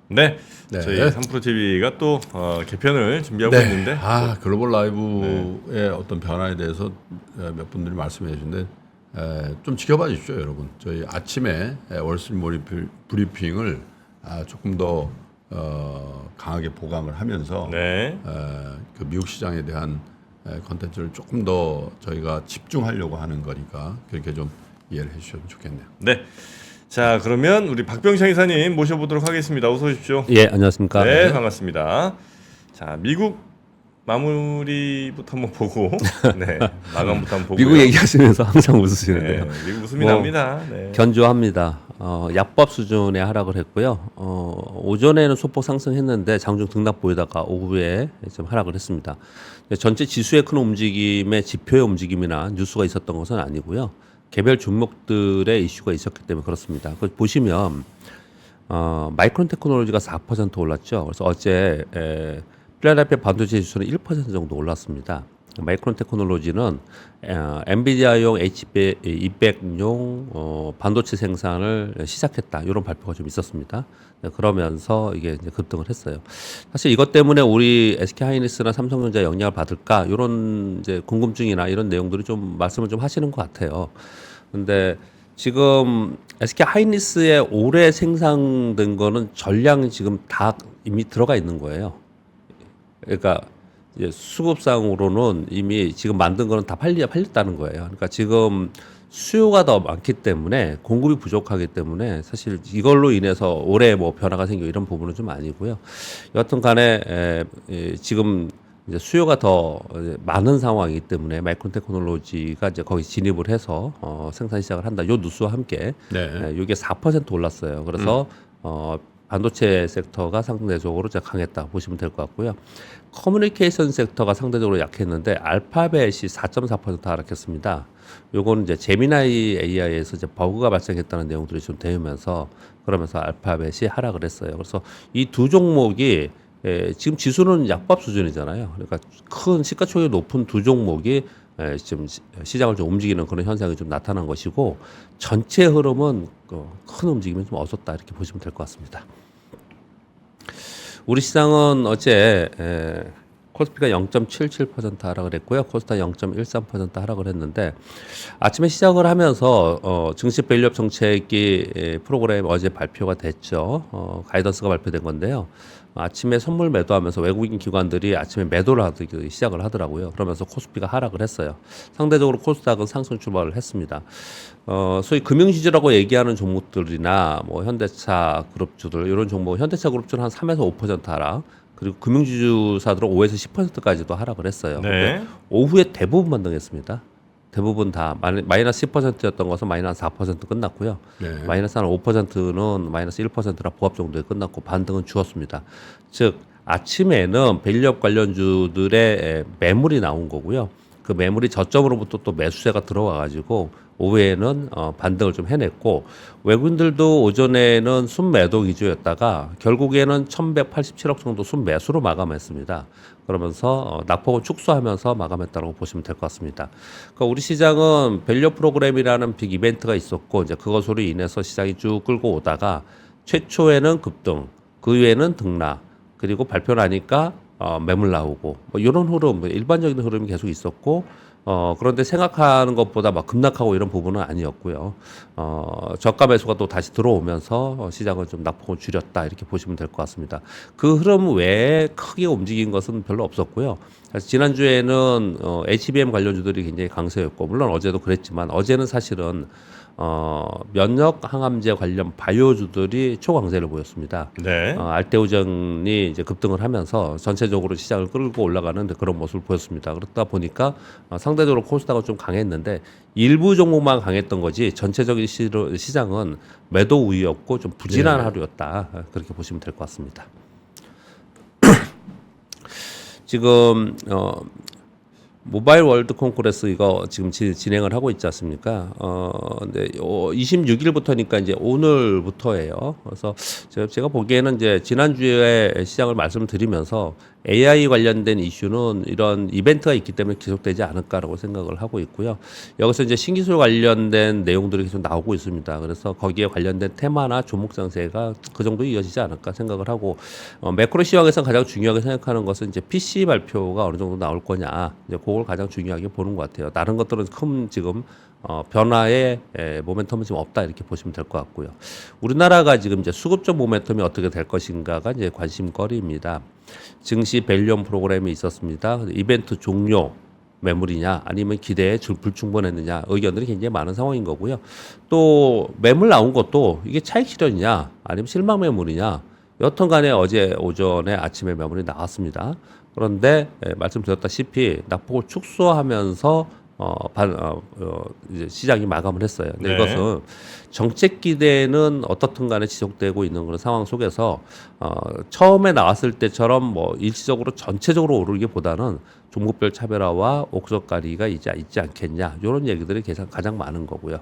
네, 네. 저희 3프로TV가 또 개편을 준비하고 네. 있는데 글로벌 라이브의 어떤 변화에 대해서 몇 분들이 말씀해 주신데 좀 지켜봐 주십시오, 여러분. 저희 아침에 월스트리트 브리핑을 조금 더 강하게 보강을 하면서 네, 그 미국 시장에 대한 컨텐츠를 조금 더 저희가 집중하려고 하는 거니까 그렇게 좀 이해를 해주셨으면 좋겠네요. 네. 자, 그러면 우리 박병창 이사님 모셔보도록 하겠습니다. 어서 오십시오. 예, 안녕하십니까. 네, 반갑습니다. 자, 미국 마무리부터 한번 보고, 네, 마감부터 한번 보고. 미국 얘기하시면서 항상 웃으시는데요. 네, 미국 웃음이 뭐, 납니다. 네. 견조합니다. 약법 수준의 하락을 했고요. 오전에는 소폭 상승했는데 장중 등락 보이다가 오후에 좀 하락을 했습니다. 전체 지수의 큰 움직임의 지표의 움직임이나 뉴스가 있었던 것은 아니고요. 개별 종목들의 이슈가 있었기 때문에 그렇습니다. 보시면 마이크론 테크놀로지가 4% 올랐죠. 그래서 어제 필라델피아 반도체 지수는 1% 정도 올랐습니다. 마이크론 테크놀로지는 엔비디아용 H200용 반도체 생산을 시작했다. 이런 발표가 좀 있었습니다. 네, 그러면서 이게 이제 급등을 했어요. 사실 이것 때문에 우리 SK 하이닉스나 삼성전자 영향을 받을까? 이런 이제 궁금증이나 이런 내용들이 좀 말씀을 좀 하시는 것 같아요. 근데 지금 SK 하이닉스에 올해 생산된 거는 전량이 지금 다 이미 들어가 있는 거예요. 그러니까 이제 수급상으로는 이미 지금 만든 거는 다 팔렸다는 거예요. 그러니까 지금 수요가 더 많기 때문에 공급이 부족하기 때문에 사실 이걸로 인해서 올해 뭐 변화가 생기고 이런 부분은 좀 아니고요. 여하튼 간에 지금 이제 수요가 더 많은 상황이기 때문에 마이크론 테크놀로지가 이제 거기 진입을 해서 생산 시작을 한다. 요 뉴스와 함께 이게 4% 올랐어요. 그래서 반도체 섹터가 상대적으로 강했다 보시면 될 것 같고요. 커뮤니케이션 섹터가 상대적으로 약했는데 알파벳이 4.4% 하락했습니다. 요거는 이제 제미나이 AI에서 이제 버그가 발생했다는 내용들이 좀 되면서 그러면서 알파벳이 하락을 했어요. 그래서 이 두 종목이 지금 지수는 약밥 수준이잖아요. 그러니까 큰 시가총액이 높은 두 종목이 지금 시장을 좀 움직이는 그런 현상이 좀 나타난 것이고 전체 흐름은 큰 움직임이 좀 없었다 이렇게 보시면 될 것 같습니다. 우리 시장은 어제 코스피가 0.77% 하락을 했고요. 코스닥 0.13% 하락을 했는데 아침에 시작을 하면서 증시 밸류업 정책이 프로그램 어제 발표가 됐죠. 가이던스가 발표된 건데요. 아침에 선물 매도하면서 외국인 기관들이 아침에 매도를 하기 시작을 하더라고요. 그러면서 코스피가 하락을 했어요. 상대적으로 코스닥은 상승 출발을 했습니다. 소위 금융지주라고 얘기하는 종목들이나 뭐 현대차 그룹주들 이런 종목, 현대차 그룹주는 한 3에서 5% 하락, 그리고 금융지주사들은 5에서 10%까지도 하락을 했어요. 네. 오후에 대부분 반등했습니다. 대부분 다 마이너스 10%였던 것은 마이너스 4% 끝났고요. 네. 마이너스 한 5%는 마이너스 1%라 보합 정도에 끝났고 반등은 주었습니다. 즉 아침에는 밸류업 관련주들의 매물이 나온 거고요. 그 매물이 저점으로부터 또 매수세가 들어와 가지고 오후에는 반등을 좀 해냈고 외국인들도 오전에는 순매도 위주였다가 결국에는 1187억 정도 순매수로 마감했습니다. 그러면서 낙폭을 축소하면서 마감했다고 보시면 될 것 같습니다. 그러니까 우리 시장은 밸류 프로그램이라는 빅 이벤트가 있었고 이제 그것으로 인해서 시장이 쭉 끌고 오다가 최초에는 급등, 그 이후에는 등락, 그리고 발표 나니까 매물 나오고 뭐 이런 흐름, 일반적인 흐름이 계속 있었고 그런데 생각하는 것보다 막 급락하고 이런 부분은 아니었고요. 저가 매수가 또 다시 들어오면서 시장을 좀 낙폭을 줄였다 이렇게 보시면 될 것 같습니다. 그 흐름 외에 크게 움직인 것은 별로 없었고요. 지난주에는 HBM 관련주들이 굉장히 강세였고 물론 어제도 그랬지만 어제는 사실은 면역 항암제 관련 바이오주들이 초강세를 보였습니다. 네. 알테오전이 이제 급등을 하면서 전체적으로 시장을 끌고 올라가는 그런 모습을 보였습니다. 그렇다 보니까 상대적으로 코스닥은 좀 강했는데 일부 종목만 강했던 거지 전체적인 시장은 매도 우위였고 좀 부진한 하루였다. 그렇게 보시면 될 것 같습니다. 지금 모바일 월드 콩쿠레스 이거 지금 진행을 하고 있지 않습니까? 근데 26일부터니까 이제 오늘부터예요. 그래서 제가 보기에는 이제 지난주에 시장을 말씀드리면서 AI 관련된 이슈는 이런 이벤트가 있기 때문에 계속되지 않을까라고 생각을 하고 있고요. 여기서 이제 신기술 관련된 내용들이 계속 나오고 있습니다. 그래서 거기에 관련된 테마나 종목 장세가 그 정도 이어지지 않을까 생각을 하고, 매크로 시황에서 가장 중요하게 생각하는 것은 이제 PC 발표가 어느 정도 나올 거냐, 이제 그걸 가장 중요하게 보는 것 같아요. 다른 것들은 큰 지금 변화의 모멘텀은 지금 없다 이렇게 보시면 될 것 같고요. 우리나라가 지금 이제 수급적 모멘텀이 어떻게 될 것인가가 이제 관심거리입니다. 증시 밸류엄 프로그램이 있었습니다. 이벤트 종료 매물이냐 아니면 기대에 불충분했느냐 의견들이 굉장히 많은 상황인 거고요. 또 매물 나온 것도 이게 차익 실현이냐 아니면 실망 매물이냐, 여튼 간에 어제 오전에 아침에 매물이 나왔습니다. 그런데 말씀드렸다시피 낙폭을 축소하면서 이제 시장이 마감을 했어요. 근데 네. 이것은 정책 기대는 어떻든 간에 지속되고 있는 그런 상황 속에서 처음에 나왔을 때처럼 뭐 일시적으로 전체적으로 오르기보다는 종목별 차별화와 옥석 가리가 있지 않겠냐, 이런 얘기들이 가장 많은 거고요.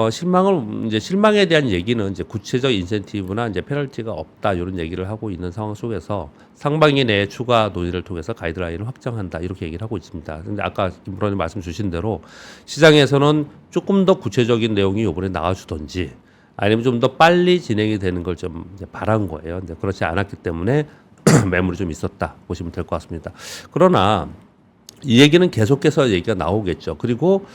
실망에 대한 얘기는 이제 구체적 인센티브나 이제 페널티가 없다, 이런 얘기를 하고 있는 상황 속에서 상반기 내에 추가 논의를 통해서 가이드라인을 확정한다, 이렇게 얘기를 하고 있습니다. 근데 아까 김 프로님 말씀 주신 대로 시장에서는 조금 더 구체적인 내용이 이번에 나와주던지 아니면 좀 더 빨리 진행이 되는 걸 좀 바란 거예요. 근데 그렇지 않았기 때문에 매물이 좀 있었다 보시면 될 것 같습니다. 그러나 이 얘기는 계속해서 얘기가 나오겠죠. 그리고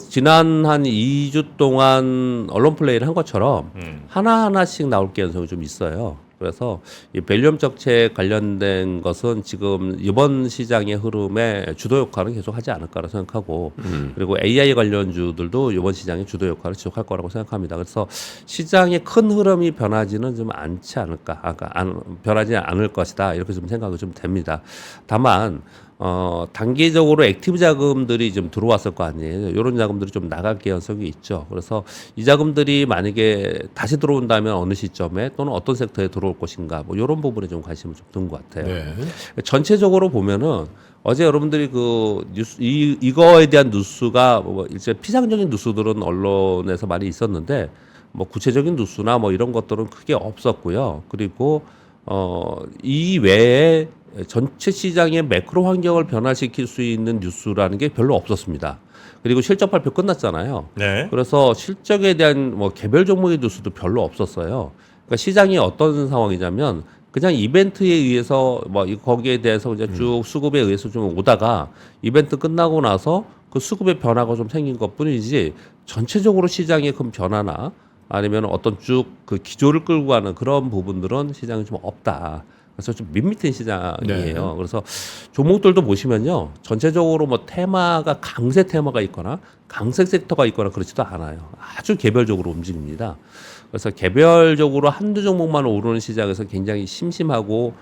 지난 한 2주 동안 언론 플레이를 한 것처럼 하나하나씩 나올 가능성이 좀 있어요. 그래서 이 밸류엄 정책 관련된 것은 지금 이번 시장의 흐름에 주도 역할은 계속 하지 않을까라고 생각하고, 그리고 AI 관련주들도 이번 시장의 주도 역할을 지속할 거라고 생각합니다. 그래서 시장의 큰 흐름이 변하지는 좀 않지 않을까, 변하지 않을 것이다, 이렇게 좀 생각이 좀 됩니다. 다만 단기적으로 액티브 자금들이 좀 들어왔을 거 아니에요. 이런 자금들이 좀 나갈 가능성이 있죠. 그래서 이 자금들이 만약에 다시 들어온다면 어느 시점에 또는 어떤 섹터에 들어올 것인가, 뭐 이런 부분에 좀 관심을 좀 둔 것 같아요. 네. 전체적으로 보면은 어제 여러분들이 그 뉴스 이거에 대한 뉴스가 뭐 이제 피상적인 뉴스들은 언론에서 많이 있었는데 뭐 구체적인 뉴스나 뭐 이런 것들은 크게 없었고요. 그리고 이 외에 전체 시장의 매크로 환경을 변화시킬 수 있는 뉴스라는 게 별로 없었습니다. 그리고 실적 발표 끝났잖아요. 네. 그래서 실적에 대한 뭐 개별 종목의 뉴스도 별로 없었어요. 그러니까 시장이 어떤 상황이냐면 그냥 이벤트에 의해서 뭐 거기에 대해서 이제 쭉 수급에 의해서 좀 오다가 이벤트 끝나고 나서 그 수급의 변화가 좀 생긴 것뿐이지 전체적으로 시장의 큰 변화나 아니면 어떤 쭉 그 기조를 끌고 가는 그런 부분들은 시장이 좀 없다. 그래서 좀 밋밋한 시장이에요. 네. 그래서 종목들도 보시면요, 전체적으로 뭐 테마가 강세 테마가 있거나 강세 섹터가 있거나 그렇지도 않아요. 아주 개별적으로 움직입니다. 그래서 개별적으로 한두 종목만 오르는 시장에서 굉장히 심심하고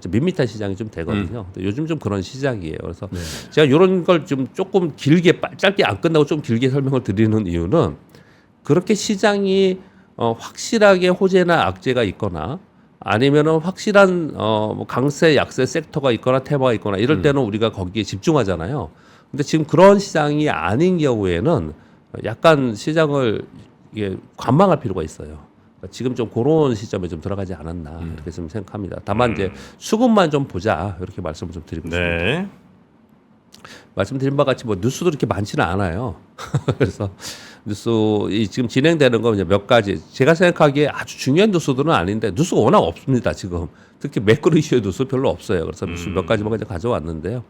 좀 밋밋한 시장이 좀 되거든요. 근데 요즘 좀 그런 시장이에요. 그래서 제가 이런 걸 좀 조금 길게 짧게 안 끝나고 좀 길게 설명을 드리는 이유는 그렇게 시장이 확실하게 호재나 악재가 있거나 아니면은 확실한 뭐 강세 약세 섹터가 있거나 테마가 있거나 이럴 때는 우리가 거기에 집중하잖아요. 근데 지금 그런 시장이 아닌 경우에는 약간 시장을 이게 관망할 필요가 있어요. 그러니까 지금 좀 그런 시점에 좀 들어가지 않았나 이렇게 좀 생각합니다. 다만 이제 수급만 좀 보자, 이렇게 말씀을 좀 드리고 있습니다. 네. 말씀드린 바와 같이 뭐 뉴스도 이렇게 많지는 않아요. 그래서 뉴스 지금 진행되는 거 이제 몇 가지 제가 생각하기에 아주 중요한 뉴스들은 아닌데 뉴스가 워낙 없습니다. 지금 특히 매크로 이슈의 뉴스 별로 없어요. 그래서 뉴스 몇 가지만 그냥 가져왔는데요.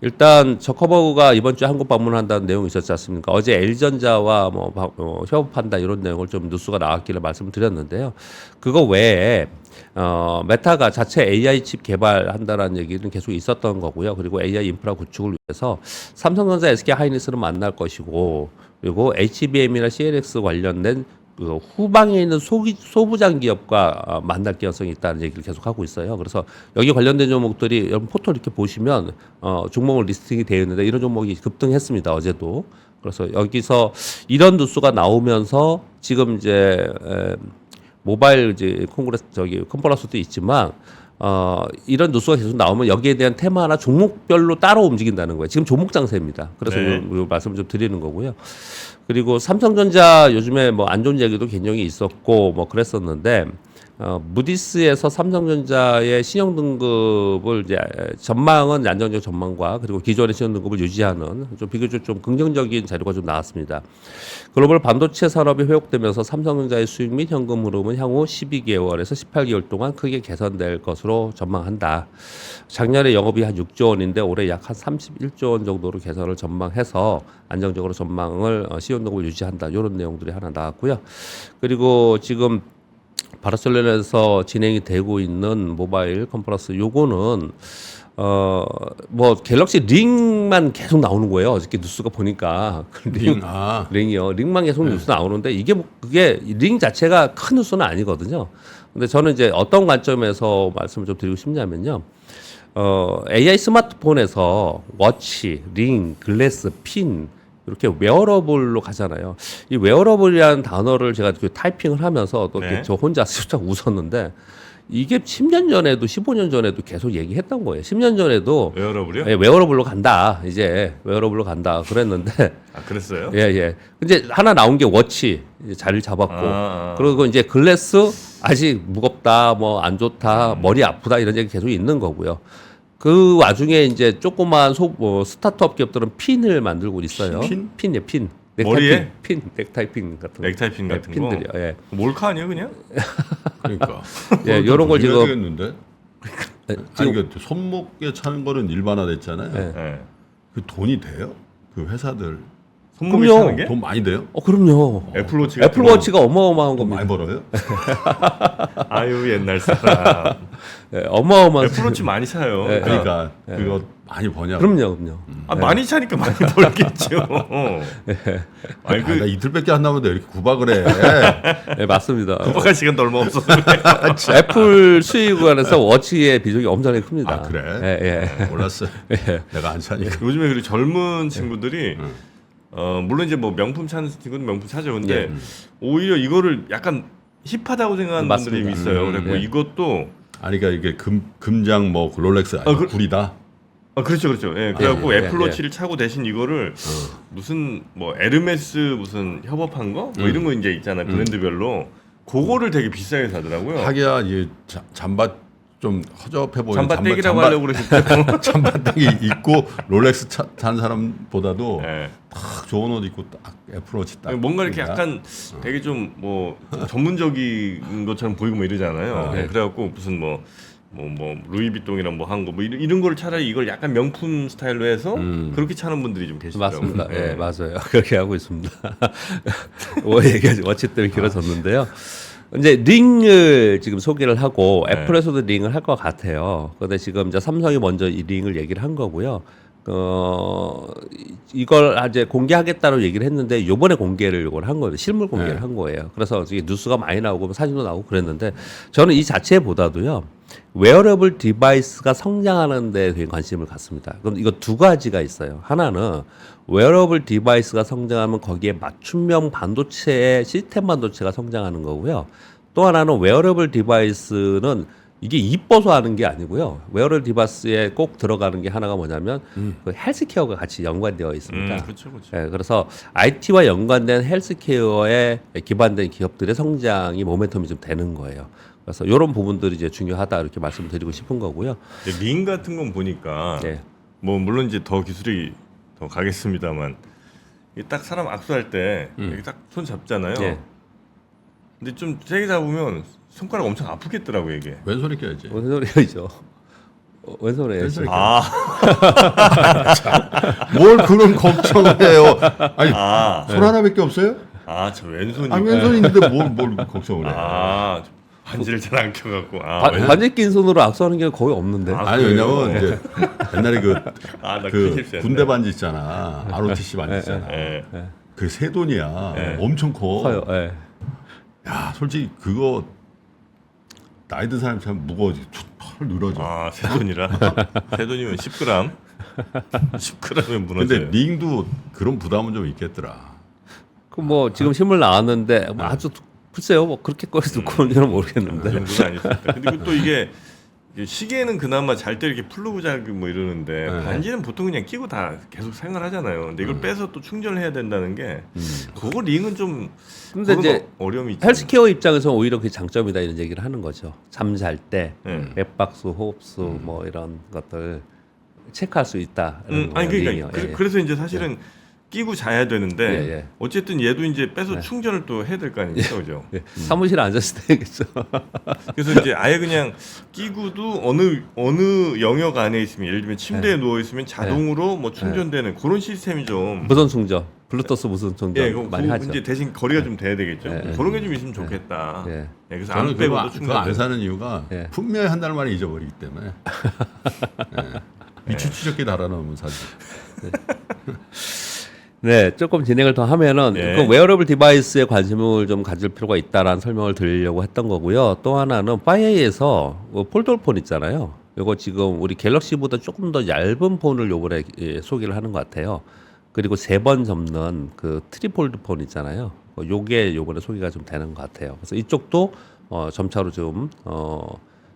일단 저커버그가 이번 주에 한국 방문한다는 내용이 있었지 않습니까? 어제 LG전자와 협업한다 이런 내용을 좀 뉴스가 나왔길래 말씀을 드렸는데요. 그거 외에 메타가 자체 AI 칩 개발한다라는 얘기는 계속 있었던 거고요. 그리고 AI 인프라 구축을 위해서 삼성전자, SK 하이닉스를 만날 것이고, 그리고 HBM이나 CLX 관련된 그 후방에 있는 소부장 기업과 만날 가능성이 있다는 얘기를 계속 하고 있어요. 그래서 여기 관련된 종목들이 여러분 포털 이렇게 보시면 종목을 리스팅이 되어 있는데 이런 종목이 급등했습니다. 어제도. 그래서 여기서 이런 뉴스가 나오면서 지금 이제 모바일 이제 콘플러스도 있지만 이런 뉴스가 계속 나오면 여기에 대한 테마나 종목별로 따로 움직인다는 거예요. 지금 종목 장세입니다. 그래서 네. 요 말씀을 좀 드리는 거고요. 그리고 삼성전자 요즘에 뭐 안 좋은 얘기도 굉장히 있었고 뭐 그랬었는데 무디스에서 삼성전자의 신용 등급을 이제 전망은 안정적 전망과 그리고 기존의 신용 등급을 유지하는 좀 비교적 좀 긍정적인 자료가 좀 나왔습니다. 글로벌 반도체 산업이 회복되면서 삼성전자의 수익 및 현금 흐름은 향후 12개월에서 18개월 동안 크게 개선될 것으로 전망한다. 작년에 영업이 한 6조 원인데 올해 약 한 31조 원 정도로 개선을 전망해서 안정적으로 전망을 신용 등급을 유지한다. 이런 내용들이 하나 나왔고요. 그리고 지금 바르셀로나에서 진행이 되고 있는 모바일 컨퍼런스 요거는 뭐 갤럭시 링만 계속 나오는 거예요. 어저께 뉴스가 보니까 링이요. 링만 계속 뉴스 나오는데 이게 뭐 그게 링 자체가 큰 뉴스는 아니거든요. 근데 저는 이제 어떤 관점에서 말씀을 좀 드리고 싶냐면요. AI 스마트폰에서 워치, 링, 글래스, 핀 이렇게 웨어러블로 가잖아요. 이 웨어러블이라는 단어를 제가 그 타이핑을 하면서 또 이렇게 네. 저 혼자 슬쩍 웃었는데 이게 10년 전에도 15년 전에도 계속 얘기했던 거예요. 10년 전에도 웨어러블이요? 예, 웨어러블로 간다. 이제 웨어러블로 간다. 그랬는데 아 그랬어요? 예, 예. 근데 하나 나온 게 워치 이제 자리를 잡았고 그리고 이제 글래스 아직 무겁다, 뭐 안 좋다, 머리 아프다 이런 얘기 계속 있는 거고요. 그 와중에 이제 조그만 스타트업 기업들은 핀을 만들고 있어요. 핀? 핀이요, 핀. 머리에? 핀, 넥타이핀 같은 거. 넥타이핀 같은 거? 핀들이요. 예. 몰카 아니에요 그냥? 그러니까. 예, 요런 걸 지금 되겠는데? 예, 아니 그 손목에 차는 거는 일반화됐잖아요. 예. 네. 그 돈이 돼요? 그 회사들 손목에 그럼요. 차는 게? 돈 많이 돼요? 그럼요. 애플워치 같은 애플워치가 어마어마한 돈 겁니다. 많이 벌어요? 거. 아유 옛날 사람. 예, 어마어마한. 애플워치 많이 사요. 예. 그러니까 그거 많이 버냐? 그럼요, 그럼요. 아 많이 차니까 많이 벌겠죠. 아니 아, 나 그 이틀밖에 안 남았는데 왜 이렇게 구박을 해? 예, 맞습니다. 도박할 시간도 얼마 없어서 그래요. 애플 수익원에서 워치의 비중이 엄청나게 큽니다. 아 그래? 예, 예. 몰랐어요. 내가 안 사니까. 요즘에 그리고 젊은 친구들이 물론 이제 뭐 명품 차는 친구는 명품 차죠. 근데 오히려 이거를 약간 힙하다고 생각하는 분들이 맞습니다. 있어요. 그리고 예. 이것도 아니 그러니까 이게 금장 뭐 롤렉스 아니 그- 구리다. 그렇죠. 예, 그래갖고 예, 애플워치를 차고 대신 이거를 무슨 뭐 에르메스 무슨 협업한 거 뭐 이런 거 이제 있잖아요. 브랜드별로 그거를 되게 비싸게 사더라고요. 하기야 이제 잠바 좀 허접해 보이는 잠바떼기라고 하려고 그러셨죠. 잠바떼기 입고 롤렉스 탄 사람보다도 예. 딱 좋은 옷 입고 딱 애플워치 딱 뭔가 이렇게 입니다. 약간 되게 좀 뭐 전문적인 것처럼 보이고 뭐 이러잖아요. 네. 그래갖고 무슨 뭐 루이비통이랑 뭐 한 거 뭐 이런 거를 차라리 이걸 약간 명품 스타일로 해서 그렇게 차는 분들이 좀 계시더라고요. 맞습니다. 예, 예. 맞아요. 그렇게 하고 있습니다. 얘기가 워치 때문에 길어졌는데요. 이제 링을 지금 소개를 하고 네. 애플에서도 링을 할 것 같아요. 그런데 지금 이제 삼성이 먼저 이 링을 얘기를 한 거고요. 이걸 이제 공개하겠다고 얘기를 했는데 요번에 공개를 요걸 한 거예요. 실물 공개를 네. 한 거예요. 그래서 이게 뉴스가 많이 나오고 사진도 나오고 그랬는데 저는 이 자체보다도요. 웨어러블 디바이스가 성장하는 데 되게 관심을 갖습니다. 그럼 이거 두 가지가 있어요. 하나는 웨어러블 디바이스가 성장하면 거기에 맞춤형 반도체의 시스템 반도체가 성장하는 거고요. 또 하나는 웨어러블 디바이스는 이게 이뻐서 하는 게 아니고요. 웨어러블 디바이스에 꼭 들어가는 게 하나가 뭐냐면 그 헬스케어가 같이 연관되어 있습니다. 그렇죠. 예, 그래서 IT와 연관된 헬스케어에 기반된 기업들의 성장이 모멘텀이 좀 되는 거예요. 그래서 이런 부분들이 이제 중요하다 이렇게 말씀드리고 싶은 거고요. 링 같은 건 보니까 예. 뭐 물론 이제 더 기술이 더 가겠습니다만 이게 딱 사람 악수할 때 이렇게 딱 손 잡잖아요. 예. 근데 좀 세게 잡으면 손가락 엄청 아프겠더라고요 이게. 왼손에 껴야지. 왼손이죠. 왼손에 왼손에 아, 뭘 그런 걱정을 해요? 아니 아, 손 하나밖에 없어요? 저 왼손이. 아 왼손인데 뭘 걱정을 해? 반지를 잘 안 껴갖고. 왼- 반지 낀 손으로 악수하는 게 거의 없는데. 아니 그래요? 왜냐면 이제 옛날에 나 그 큰 실수했네. 군대 반지 있잖아. ROTC 반지 있잖아. 예. 그 새 돈이야. 예. 엄청 커. 커요. 예. 야 솔직히 그거 나이 든 사람 참 무거워지. 펄 늘어져. 새 돈이라. 새 돈이면 10g. 10g이면 무너져요. 근데 링도 그런 부담은 좀 있겠더라. 그 뭐 지금 실물 나왔는데 뭐 아주 글쎄요. 뭐 그렇게까지 두꺼운지는 그 모르겠는데. 정도는 아니었을 때. 근데 또 이게 시계는 그나마 잘 때 이렇게 풀르고 자고 뭐 이러는데 네. 반지는 보통 그냥 끼고 다 계속 생활하잖아요. 근데 이걸 빼서 또 충전을 해야 된다는 게 그거 링은 좀 근데 그건 이제 어려움이 있죠. 헬스케어 입장에서 오히려 그게 장점이다 이런 얘기를 하는 거죠. 잠잘 때 맥박수, 호흡수 뭐 이런 것들 체크할 수 있다. 아니 그러니까 링이요. 예, 예. 그래서 이제 사실은 끼고 자야 되는데 예, 예. 어쨌든 얘도 이제 빼서 충전을 또 해야 될 거 아닙니까, 그죠? 예. 사무실에 앉았을 때겠죠. 그래서 이제 아예 그냥 끼고도 어느 영역 안에 있으면 예를 들면 침대에 누워 있으면 자동으로 뭐 충전되는 그런 시스템이 좀 무선 충전, 블루투스 무선 충전 예, 그거 많이 하죠. 이제 대신 거리가 좀 돼야 되겠죠. 예, 예. 그런 게 좀 있으면 좋겠다. 예. 예, 그래서 저는 안 빼고도 그거 안 충전. 사는 이유가 예. 분명히 한 달 만에 잊어버리기 때문에 위치 추적기 달아놓으면 사지. 네, 조금 진행을 더 하면은 예. 그 웨어러블 디바이스에 관심을 좀 가질 필요가 있다라는 설명을 드리려고 했던 거고요. 또 하나는 파이에에서 폴더폰 있잖아요. 이거 지금 우리 갤럭시보다 조금 더 얇은 폰을 요번에 소개를 하는 것 같아요. 그리고 3번 접는 그 트리폴드 폰 있잖아요. 요게 요번에 소개가 좀 되는 것 같아요. 그래서 이쪽도 점차로 좀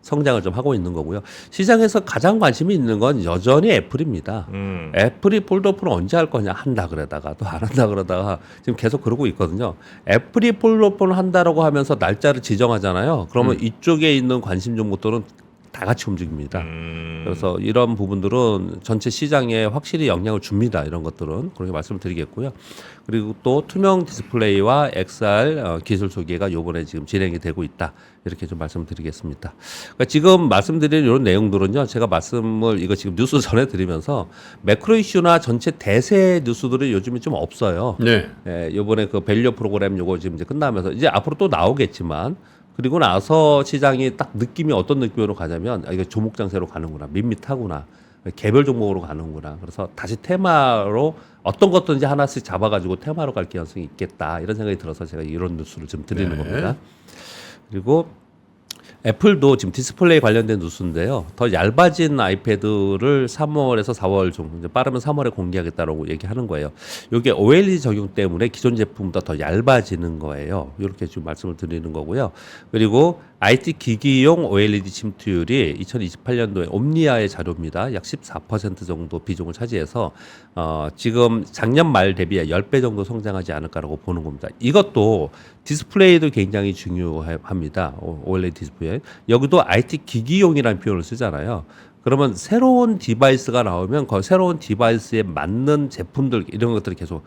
성장을 좀 하고 있는 거고요. 시장에서 가장 관심이 있는 건 여전히 애플입니다. 애플이 폴더폰을 언제 할 거냐 한다 그러다가 또 안 한다 그러다가 지금 계속 그러고 있거든요. 애플이 폴더폰을 한다라고 하면서 날짜를 지정하잖아요. 그러면 이쪽에 있는 관심 종목들은 다 같이 움직입니다. 그래서 이런 부분들은 전체 시장에 확실히 영향을 줍니다. 이런 것들은 그렇게 말씀을 드리겠고요. 그리고 또 투명 디스플레이와 XR 기술 소개가 요번에 지금 진행이 되고 있다. 이렇게 좀 말씀을 드리겠습니다. 그러니까 지금 말씀드린 이런 내용들은요. 제가 말씀을 이거 지금 뉴스 전해드리면서 매크로 이슈나 전체 대세 뉴스들이 요즘에 좀 없어요. 네. 예, 요번에 그 밸류 프로그램 요거 지금 이제 끝나면서 이제 앞으로 또 나오겠지만 그리고 나서 시장이 딱 느낌이 어떤 느낌으로 가냐면 이거 조목 장세로 가는구나, 밋밋하구나, 개별 종목으로 가는구나. 그래서 다시 테마로 어떤 것든지 하나씩 잡아가지고 테마로 갈 가능성이 있겠다 이런 생각이 들어서 제가 이런 뉴스를 좀 드리는 겁니다. 그리고 애플도 지금 디스플레이 관련된 뉴스인데요. 더 얇아진 아이패드를 3월에서 4월 중, 이제 빠르면 3월에 공개하겠다라고 얘기하는 거예요. 이게 OLED 적용 때문에 기존 제품보다 더 얇아지는 거예요. 이렇게 지금 말씀을 드리는 거고요. 그리고 IT 기기용 OLED 침투율이 2028년도에 옴니아의 자료입니다. 약 14% 정도 비중을 차지해서 지금 작년 말 대비 10배 정도 성장하지 않을까라고 보는 겁니다. 이것도 디스플레이도 굉장히 중요합니다. OLED 디스플레이. 여기도 IT 기기용이라는 표현을 쓰잖아요. 그러면 새로운 디바이스가 나오면 그 새로운 디바이스에 맞는 제품들 이런 것들이 계속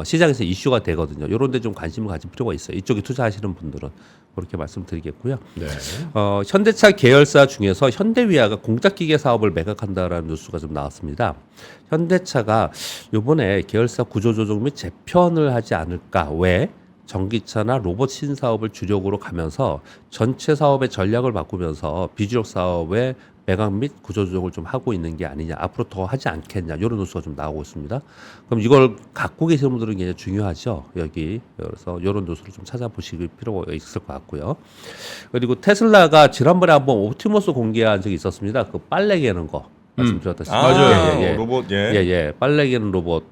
시장에서 이슈가 되거든요. 이런 데 좀 관심을 가질 필요가 있어요. 이쪽에 투자하시는 분들은 그렇게 말씀드리겠고요. 네. 현대차 계열사 중에서 현대위아가 공작기계 사업을 매각한다라는 뉴스가 좀 나왔습니다. 현대차가 이번에 계열사 구조조정 및 재편을 하지 않을까. 왜? 전기차나 로봇 신사업을 주력으로 가면서 전체 사업의 전략을 바꾸면서 비주력 사업의 매각 및 구조조정을 좀 하고 있는 게 아니냐, 앞으로 더 하지 않겠냐, 이런 뉴스가 좀 나오고 있습니다. 그럼 이걸 갖고 계시는 분들은 굉장히 중요하죠, 여기. 그래서 이런 뉴스를 좀 찾아보실 필요가 있을 것 같고요. 그리고 테슬라가 지난번에 한번 옵티머스 공개한 적이 있었습니다. 그 빨래 개는 거. 말씀드렸다시피. 맞아요. 로봇, 빨래 개는 로봇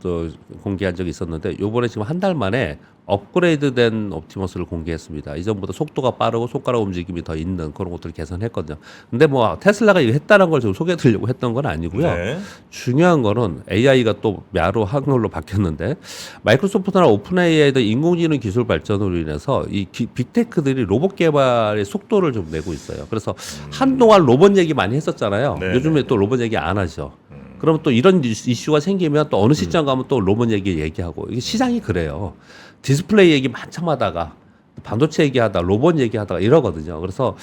공개한 적이 있었는데 요번에 지금 한 달 만에 업그레이드된 옵티머스를 공개했습니다. 이전보다 속도가 빠르고 손가락 움직임이 더 있는 그런 것들을 개선했거든요. 근데 뭐 테슬라가 이거 했다는 걸 지금 소개해드리려고 했던 건 아니고요. 네. 중요한 거는 AI가 또 야로 한글로 바뀌었는데 마이크로소프트나 오픈 AI의 인공지능 기술 발전으로 인해서 이 빅테크들이 로봇 개발의 속도를 좀 내고 있어요. 그래서 한동안 로봇 얘기 많이 했었잖아요. 네, 요즘에 또 로봇 얘기 안 하죠. 그러면 또 이런 이슈가 생기면 또 어느 시점 가면 또 로봇 얘기하고 이게 시장이 그래요. 디스플레이 얘기 한참 하다가 반도체 얘기하다가 로봇 얘기하다가 이러거든요. 그래서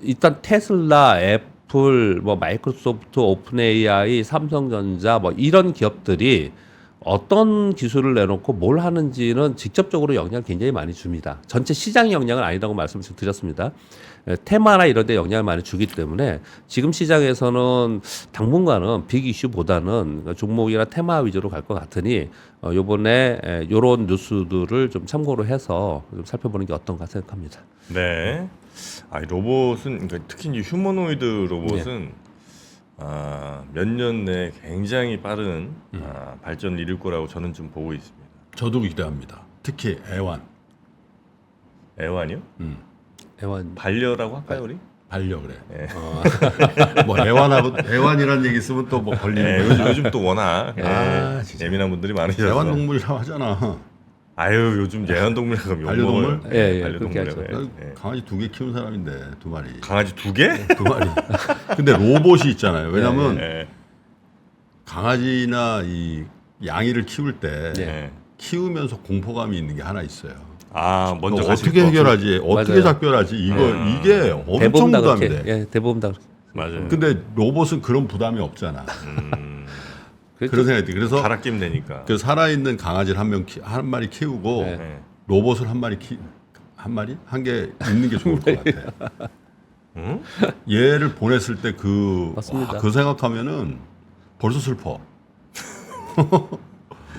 일단 테슬라, 애플, 뭐 마이크로소프트, 오픈 AI, 삼성전자 뭐 이런 기업들이 어떤 기술을 내놓고 뭘 하는지는 직접적으로 영향을 굉장히 많이 줍니다. 전체 시장 영향은 아니라고 말씀을 드렸습니다. 테마나 이런 데 영향을 많이 주기 때문에 지금 시장에서는 당분간은 빅 이슈보다는 종목이나 테마 위주로 갈 것 같으니 요번에 요런 뉴스들을 좀 참고로 해서 좀 살펴보는 게 어떤가 생각합니다. 네. 로봇은 그러니까 특히 이제 휴머노이드 로봇은 몇 년 내에 굉장히 빠른 발전을 이룰 거라고 저는 좀 보고 있습니다. 저도 기대합니다. 특히 애완. 애완이요? 애완 반려라고 할까요, 우리? 반려 그래. 예. 뭐 애완이라는 얘기 있으면 또 뭐 걸리는 예, 거야. 요즘 또 워낙 아, 예, 진짜. 예민한 분들이 많으셔서. 애완동물이라고 하잖아. 아유 요즘 애완동물이라고 하면 반려동물? 욕먹어요. 예, 예, 반려동물이라고 그렇게 해요. 하죠. 예. 강아지 2개 키우는 사람인데 2마리. 강아지 2개? 2마리. 근데 로봇이 있잖아요. 왜냐면 예. 강아지나 이 양이를 키울 때 예. 키우면서 공포감이 있는 게 하나 있어요. 아 먼저 너 가실 어떻게 거. 해결하지? 어떻게 맞아요. 작별하지? 이게 엄청 대부분 다 부담이 그렇게. 돼. 예, 대부분 다 그렇게. 맞아요. 근데 로봇은 그런 부담이 없잖아. 그렇죠. 그런 생각이 들. 그래서 갈아 끼면 되니까. 그 살아있는 강아지를 한 마리 키우고 네. 예. 로봇을 한 마리 한 개 있는 게 좋을 것 같아. 응? 얘를 보냈을 때 맞습니다. 그 생각하면은 벌써 슬퍼.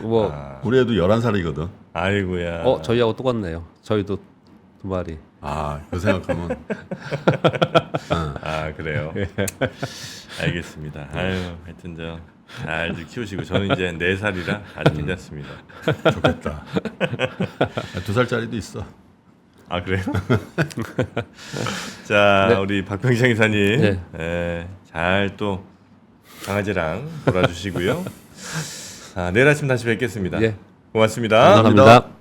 뭐 우리 애도 11살이거든. 아이고야. 저희하고 똑같네요. 저희도 2마리. 그 생각하면 아 그래요. 알겠습니다. 아유 하여튼 잘 키우시고 저는 이제 4살이라 아주 괜찮습니다. 좋겠다. 2살짜리도 있어. 아 그래요? 자 네. 우리 박병장 이사님 네. 잘 또 강아지랑 놀아주시고요. 내일 아침 다시 뵙겠습니다. 예. 고맙습니다. 감사합니다.